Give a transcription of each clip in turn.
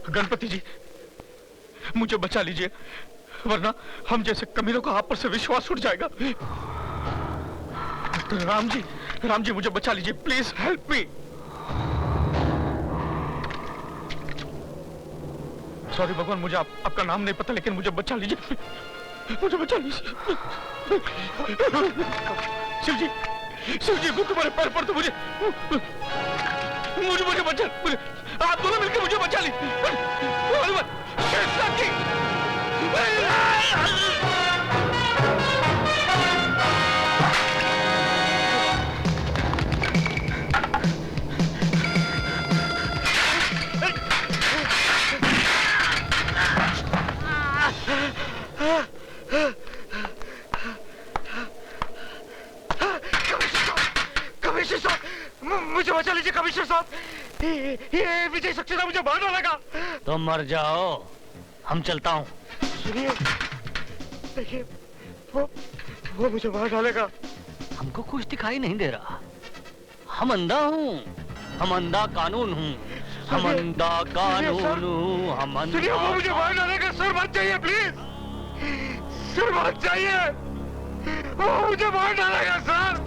गणपति जी, मुझे बचा लीजिए, वरना हम जैसे कमीनों का आप पर से विश्वास उठ जाएगा। राम जी मुझे बचा लीजिए, प्लीज हेल्प मी। सॉरी भगवान, मुझे आपका नाम नहीं पता, लेकिन मुझे बचा लीजिए, मुझे बचा लीजिए। शिव जी, मैं तुम्हारे पैर पड़ता हूं, मुझे बचा, आप दोनों मिलकर मुझे बचा लीजिए। मुझे बचा लीजिए कमिश्नर साहब, ये विजय सक्सेना मुझे मार डालेगा। तुम मर जाओ, हम चलता हूँ। सुनिए, देखिए, वो मुझे मार डालेगा। हमको कुछ दिखाई नहीं दे रहा। हम अंधा हूँ, हम अंधा कानून हूँ, हम अंधा कानून हूँ, हम अंधा। सुनिए, वो मुझे मार डालेगा। सर मत जाइए प्लीज, सर मत जाइए, वो मुझे मार डालेगा सर।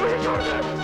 मुझे छोड़ दे।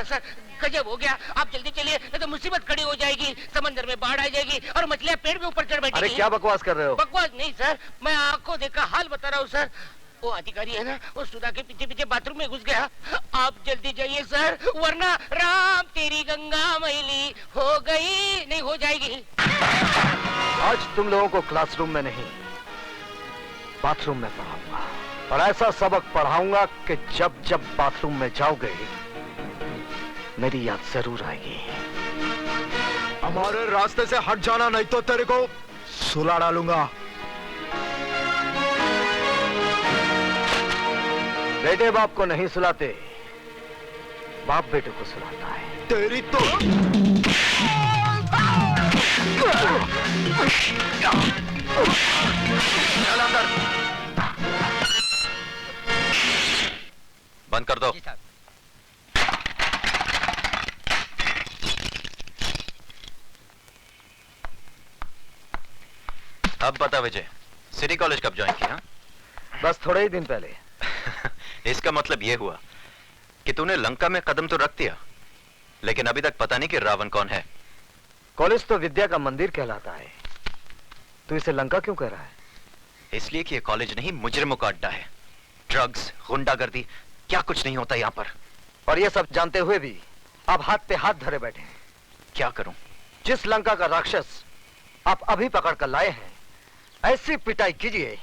सर, गजब हो गया। आप जल्दी चलिए, नहीं तो मुसीबत खड़ी हो जाएगी। समंदर में बाढ़ आ जाएगी और मछलियां पेड़ के ऊपर चढ़ बैठेगी। अरे क्या बकवास कर रहे हो? बकवास नहीं सर, मैं आंखों देखा हाल बता रहा हूँ सर। वो अधिकारी है ना, वो सुधा के पीछे पीछे बाथरूम में घुस गया। आप जल्दी जाइए सर, वरना राम तेरी गंगा मैली हो गई नहीं हो जाएगी। आज तुम लोगों को क्लासरूम में नहीं, बाथरूम में पढ़ाऊंगा, और ऐसा सबक पढ़ाऊंगा कि जब जब बाथरूम में जाओगे मेरी याद जरूर आएगी। हमारे रास्ते से हट जाना, नहीं तो तेरे को सुला डालूंगा। बेटे बाप को नहीं सुलाते, बाप बेटे को सुलाता है। तेरी तो चल अंदर, बंद कर दो। अब बता विजय, सिटी कॉलेज कब ज्वाइन किया? बस थोड़े ही दिन पहले। इसका मतलब यह हुआ कि तूने लंका में कदम तो रख दिया, लेकिन अभी तक पता नहीं कि रावण कौन है। कॉलेज तो विद्या का मंदिर कहलाता है, तू इसे लंका क्यों कह रहा है? इसलिए कि ये कॉलेज नहीं, मुजरिमों का अड्डा है। ड्रग्स, गुंडागर्दी, क्या कुछ नहीं होता यहाँ पर। और ये सब जानते हुए भी आप हाथ पे हाथ धरे बैठे हैं। क्या करूं? जिस लंका का राक्षस आप अभी पकड़ कर लाए हैं, ऐसी पिटाई कीजिए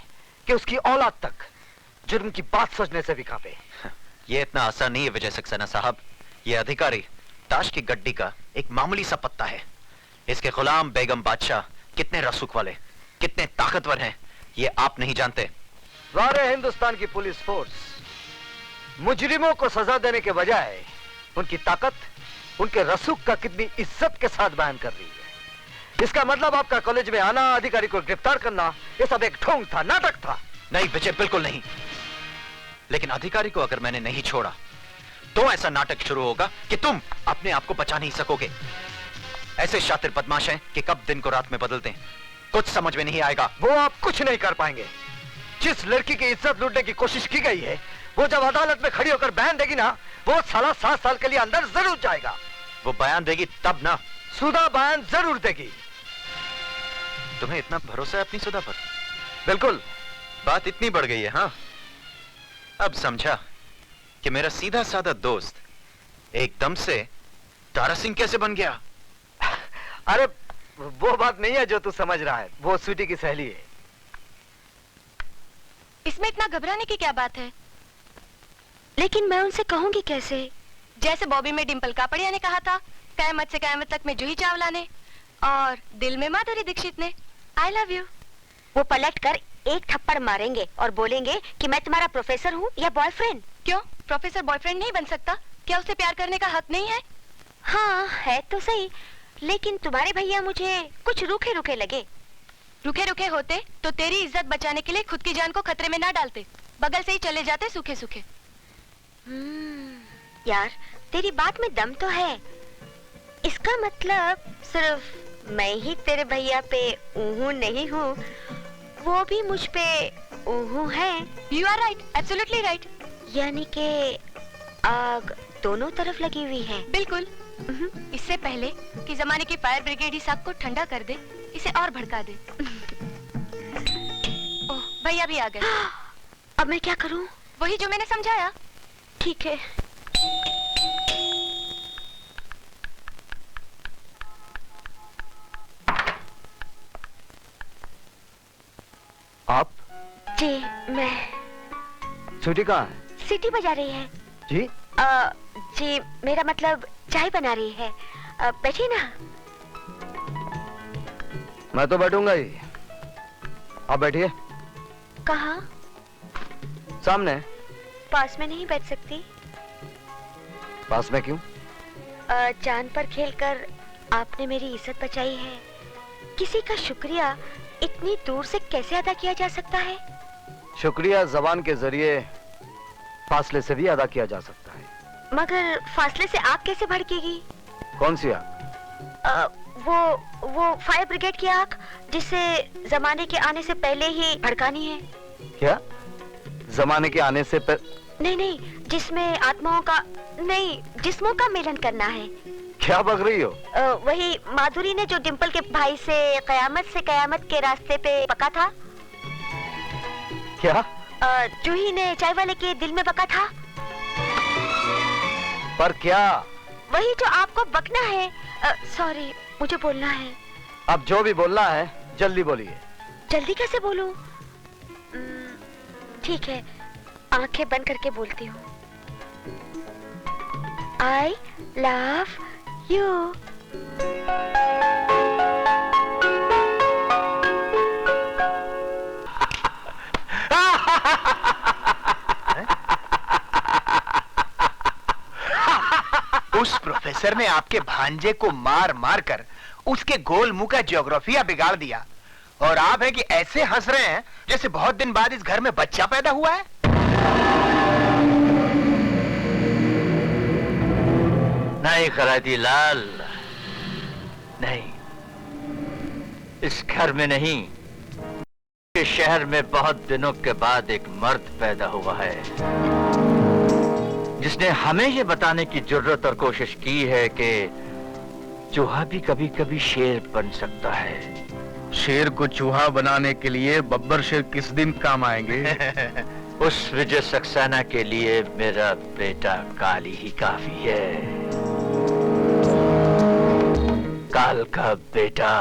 कि उसकी औलाद तक जुर्म की बात सोचने से भी कांपे। ये इतना आसान नहीं है विजय सक्सेना साहब। ये अधिकारी ताश की गड्डी का एक मामूली सा पत्ता है। इसके गुलाम बेगम बादशाह कितने रसूख वाले, कितने ताकतवर हैं, ये आप नहीं जानते। सारे हिंदुस्तान की पुलिस फोर्स मुजरिमों को सजा देने के बजाय उनकी ताकत, उनके रसूख का कितनी इज्जत के साथ बयान कर रही है। इसका मतलब आपका कॉलेज में आना, अधिकारी को गिरफ्तार करना, ये सब एक ढोंग था, नाटक था। नहीं विजय, बिल्कुल नहीं। लेकिन अधिकारी को अगर मैंने नहीं छोड़ा तो ऐसा नाटक शुरू होगा कि तुम अपने आप को बचा नहीं सकोगे। ऐसे शातिर बदमाश हैं कि कब दिन को रात में बदलते हैं, कुछ समझ में नहीं आएगा। वो आप कुछ नहीं कर पाएंगे। जिस लड़की की इज्जत लूटने की कोशिश की गई है, वो जब अदालत में खड़ी होकर बयान देगी ना, वो साला 7 साल के लिए अंदर जरूर जाएगा। वो बयान देगी तब ना। सुधा बयान जरूर देगी। तुम्हें इतना भरोसा है अपनी सुधा पर? बिल्कुल। बात इतनी बढ़ गई है। हाँ, अब समझा कि मेरा सीधा साधा दोस्त एकदम से तारा सिंह कैसे बन गया। अरे वो बात नहीं है जो तू समझ रहा है, वो स्वीटी की सहेली है। इसमें इतना घबराने की क्या बात है? लेकिन मैं उनसे कहूंगी कैसे? जैसे बॉबी में डिंपल कापड़िया ने कहा था, कयामत से कयामत तक में जूही चावला ने, और दिल में माधुरी दीक्षित ने, आई लव यू। वो पलट कर एक थप्पड़ मारेंगे और बोलेंगे कि मैं तुम्हारा प्रोफेसर हूँ या बॉयफ्रेंड। क्यों, प्रोफेसर बॉयफ्रेंड नहीं बन सकता? क्या उसे प्यार करने का हक नहीं है? हाँ है तो सही, लेकिन तुम्हारे भैया मुझे कुछ रूखे रूखे लगे। रुके रुके होते तो तेरी इज्जत बचाने के लिए खुद की जान को खतरे में ना डालते, बगल से ही चले जाते सूखे सूखे। यार तेरी बात में दम तो है। इसका मतलब सिर्फ मैं ही तेरे भैया पे ऊहू नहीं हूँ, वो भी मुझ पे ऊहू है। You are right, absolutely right. यानी कि आग दोनों तरफ लगी हुई है। बिल्कुल। इससे पहले कि जमाने की फायर ब्रिगेड इस आग को ठंडा कर दे, इसे और भड़का दे। ओह, भैया भी आ गए। अब मैं क्या करूं? वही जो मैंने समझाया। ठीक है। आप? जी मैं। स्वीटी कहाँ है? सीटी बजा रही है। जी? जी मेरा मतलब चाय बना रही है। बैठिए ना। मैं तो बैठूंगा ही, आप बैठिए। कहाँ? सामने। पास में नहीं बैठ सकती? पास में क्यों? जान पर खेलकर आपने मेरी इज्जत बचाई है। किसी का शुक्रिया इतनी दूर से कैसे अदा किया जा सकता है? शुक्रिया जबान के जरिए फासले से भी अदा किया जा सकता है। मगर फासले से आग कैसे भड़केगी? कौन सी आग? वो फायर ब्रिगेड की आग, जिसे जमाने के आने से पहले ही भड़कानी है। क्या? जमाने के आने से नहीं, जिसमें आत्माओं का नहीं, जिस्मों का मिलन करना है। क्या बक रही हो? वही माधुरी ने जो डिंपल के भाई से कयामत के रास्ते पे पका था। क्या? जूही ने चाय वाले के दिल में बका था। पर क्या? वही जो आपको बकना है। सॉरी, मुझे बोलना है। अब जो भी बोलना है जल्दी बोलिए। जल्दी कैसे बोलूं? ठीक है, आंखें बंद करके बोलती हूँ। I love you. उस प्रोफेसर ने आपके भांजे को मार मार कर उसके गोल मुंह का ज्योग्राफिया बिगाड़ दिया, और आप हैं कि ऐसे हंस रहे हैं जैसे बहुत दिन बाद इस घर में बच्चा पैदा हुआ है। नहीं खराती लाल, नहीं, इस घर में नहीं, इस शहर में बहुत दिनों के बाद एक मर्द पैदा हुआ है जिसने हमें ये बताने की जरूरत और कोशिश की है कि चूहा भी कभी कभी शेर बन सकता है। शेर को चूहा बनाने के लिए बब्बर शेर किस दिन काम आएंगे? उस विजय सक्सेना के लिए मेरा बेटा काली ही काफी है। काल का बेटा